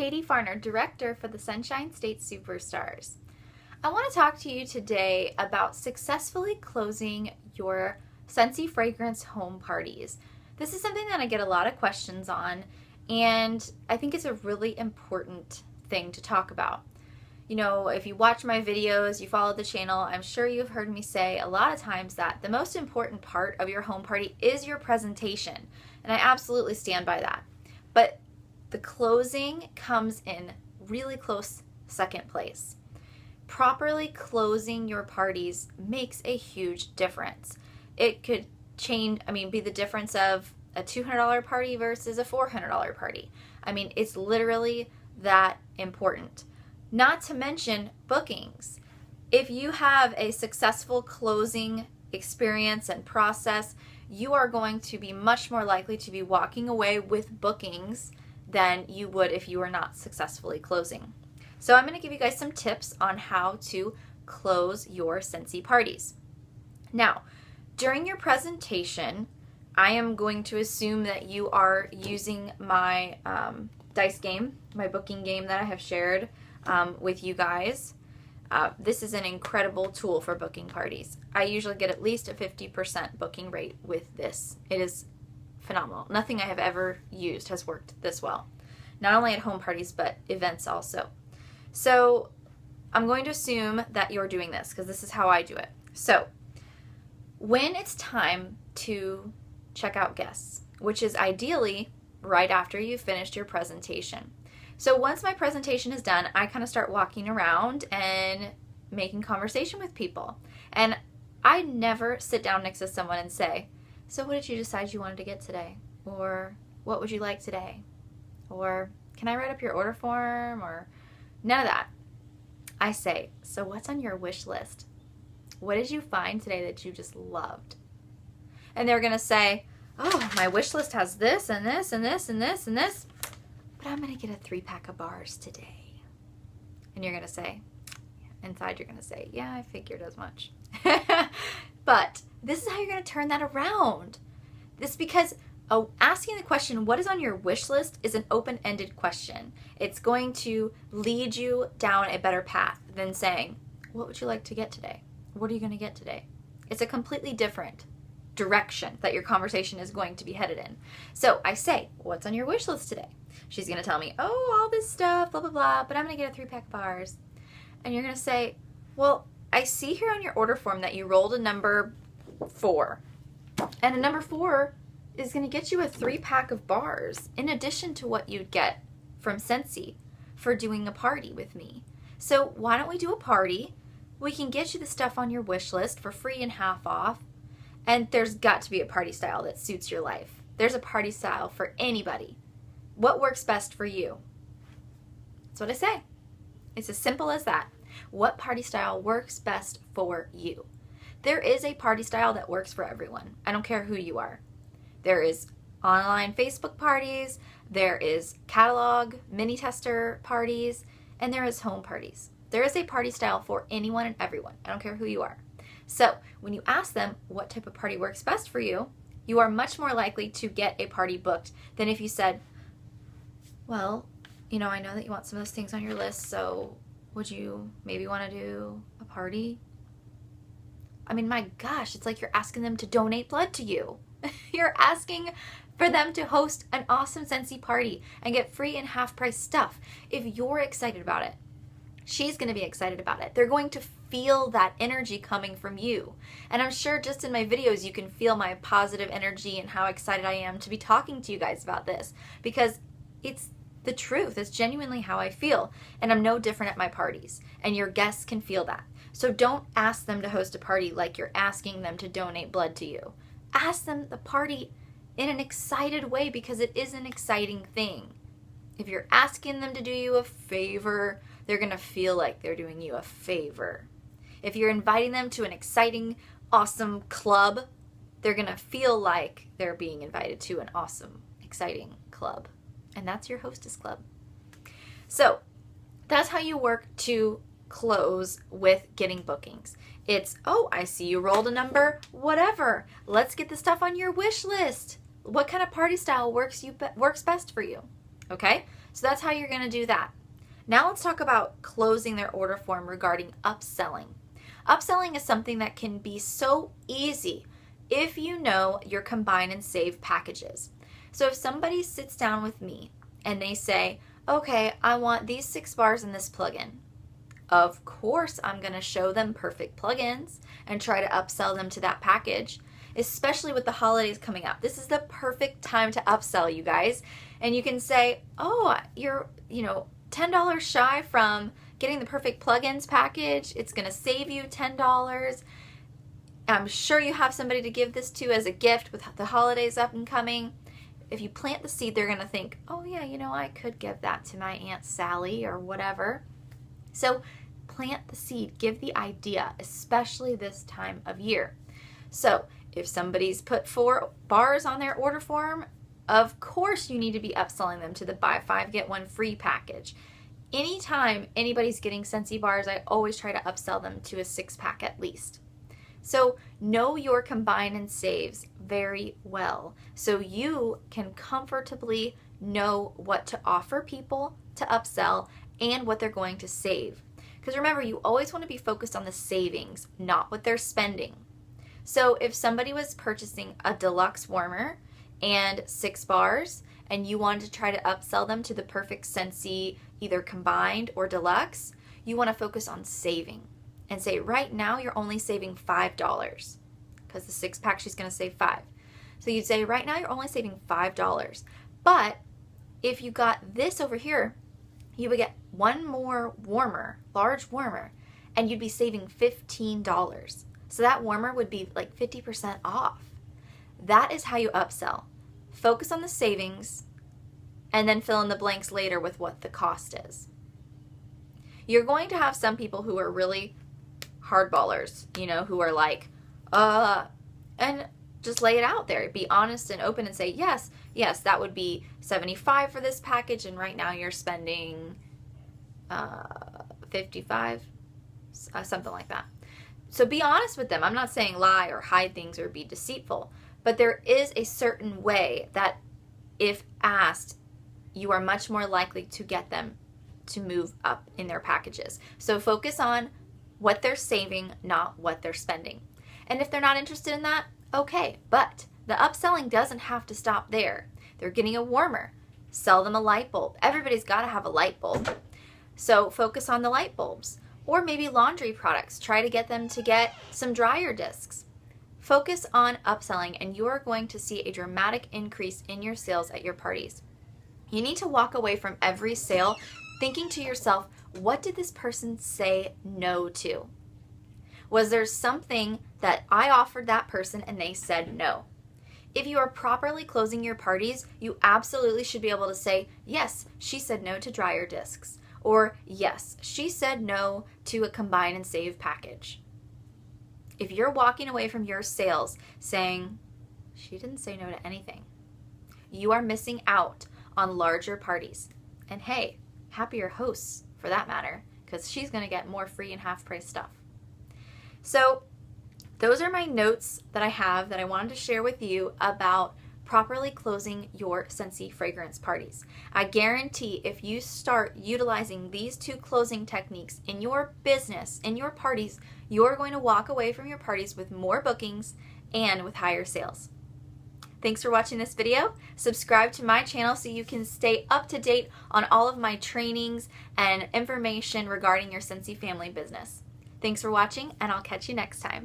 Katie Farner, Director for the Sunshine State Superstars. I want to talk to you today about successfully closing your Scentsy fragrance home parties. This is something that I get a lot of questions on, and I think it's a really important thing to talk about. You know, if you watch my videos, you follow the channel, I'm sure you've heard me say a lot of times that the most important part of your home party is your presentation, and I absolutely stand by that. But the closing comes in really close second place. Properly closing your parties makes a huge difference. It could be the difference of a $200 party versus a $400 party. It's literally that important. Not to mention bookings. If you have a successful closing experience and process, you are going to be much more likely to be walking away with bookings than you would if you were not successfully closing. So I'm going to give you guys some tips on how to close your Scentsy parties. Now, during your presentation, I am going to assume that you are using my dice game, my booking game that I have shared with you guys. This is an incredible tool for booking parties. I usually get at least a 50% booking rate with this. It is phenomenal. Nothing I have ever used has worked this well. Not only at home parties, but events also. So I'm going to assume that you're doing this because this is how I do it. So when it's time to check out guests, which is ideally right after you've finished your presentation. So once my presentation is done, I kind of start walking around and making conversation with people. And I never sit down next to someone and say, so what did you decide you wanted to get today? Or what would you like today? Or can I write up your order form? Or none of that. I say, so what's on your wish list? What did you find today that you just loved? And they're going to say, oh, my wish list has this and this and this and this and this. But I'm going to get a 3-pack of bars today. And you're going to say, inside you're going to say, yeah, I figured as much. But this is how you're going to turn that around. This because asking the question, what is on your wish list, is an open-ended question. It's going to lead you down a better path than saying, what would you like to get today? What are you going to get today? It's a completely different direction that your conversation is going to be headed in. So I say, what's on your wish list today? She's going to tell me, oh, all this stuff, blah, blah, blah, but I'm going to get a 3-pack of bars. And you're going to say, well, I see here on your order form that you rolled a number 4. And a number 4 is going to get you a 3-pack of bars in addition to what you'd get from Scentsy for doing a party with me. So why don't we do a party? We can get you the stuff on your wish list for free and half off. And there's got to be a party style that suits your life. There's a party style for anybody. What works best for you? That's what I say. It's as simple as that. What party style works best for you? There is a party style that works for everyone. I don't care who you are. There is online Facebook parties, there is catalog, mini tester parties, and there is home parties. There is a party style for anyone and everyone. I don't care who you are. So when you ask them what type of party works best for you, you are much more likely to get a party booked than if you said, well, I know that you want some of those things on your list, so would you maybe want to do a party? My gosh, it's like you're asking them to donate blood to you. You're asking for them to host an awesome Scentsy party and get free and half-price stuff. If you're excited about it, she's going to be excited about it. They're going to feel that energy coming from you. And I'm sure just in my videos you can feel my positive energy and how excited I am to be talking to you guys about this, because it's the truth. It's genuinely how I feel. And I'm no different at my parties. And your guests can feel that. So don't ask them to host a party like you're asking them to donate blood to you. Ask them the party in an excited way, because it is an exciting thing. If you're asking them to do you a favor, they're going to feel like they're doing you a favor. If you're inviting them to an exciting, awesome club, they're going to feel like they're being invited to an awesome, exciting club. And that's your hostess club. So that's how you work to close with getting bookings. It's, oh, I see you rolled a number, whatever. Let's get the stuff on your wish list. What kind of party style works best for you? Okay? So that's how you're going to do that. Now let's talk about closing their order form regarding upselling. Upselling is something that can be so easy if you know your combine and save packages. So if somebody sits down with me and they say, okay, I want these 6 bars in this plugin. Of course, I'm going to show them perfect plugins and try to upsell them to that package, especially with the holidays coming up. This is the perfect time to upsell, you guys. And you can say, oh, you're, $10 shy from getting the perfect plugins package. It's going to save you $10. I'm sure you have somebody to give this to as a gift with the holidays up and coming. If you plant the seed, they're going to think, oh yeah, I could give that to my Aunt Sally or whatever. So plant the seed, give the idea, especially this time of year. So if somebody's put 4 bars on their order form, of course you need to be upselling them to the buy 5, get 1 free package. Anytime anybody's getting Scentsy bars, I always try to upsell them to a 6-pack at least. So know your combine and saves very well so you can comfortably know what to offer people to upsell and what they're going to save. Because remember, you always want to be focused on the savings, not what they're spending. So if somebody was purchasing a deluxe warmer and 6 bars and you wanted to try to upsell them to the perfect Scentsy, either combined or deluxe, you want to focus on saving and say, right now you're only saving $5 because the 6-pack she's going to save 5. So you'd say, right now you're only saving $5. But if you got this over here, you would get 1 more warmer, large warmer, and you'd be saving $15. So that warmer would be like 50% off. That is how you upsell. Focus on the savings and then fill in the blanks later with what the cost is. You're going to have some people who are really hardballers, who are like, and just lay it out there. Be honest and open and say, yes, that would be $75 for this package, and right now you're spending $55, something like that. So be honest with them. I'm not saying lie or hide things or be deceitful, but there is a certain way that if asked, you are much more likely to get them to move up in their packages. So focus on what they're saving, not what they're spending. And if they're not interested in that, okay, but the upselling doesn't have to stop there. They're getting a warmer. Sell them a light bulb. Everybody's got to have a light bulb. So focus on the light bulbs. Or maybe laundry products. Try to get them to get some dryer discs. Focus on upselling and you are going to see a dramatic increase in your sales at your parties. You need to walk away from every sale thinking to yourself, what did this person say no to? Was there something that I offered that person and they said no? If you are properly closing your parties, you absolutely should be able to say, yes, she said no to dryer discs. Or yes, she said no to a combine and save package. If you're walking away from your sales saying, she didn't say no to anything, you are missing out on larger parties. And hey, happier hosts for that matter, because she's going to get more free and half-price stuff. So those are my notes that I have that I wanted to share with you about properly closing your Scentsy fragrance parties. I guarantee if you start utilizing these 2 closing techniques in your business, in your parties, you're going to walk away from your parties with more bookings and with higher sales. Thanks for watching this video. Subscribe to my channel so you can stay up to date on all of my trainings and information regarding your Scentsy family business. Thanks for watching, and I'll catch you next time.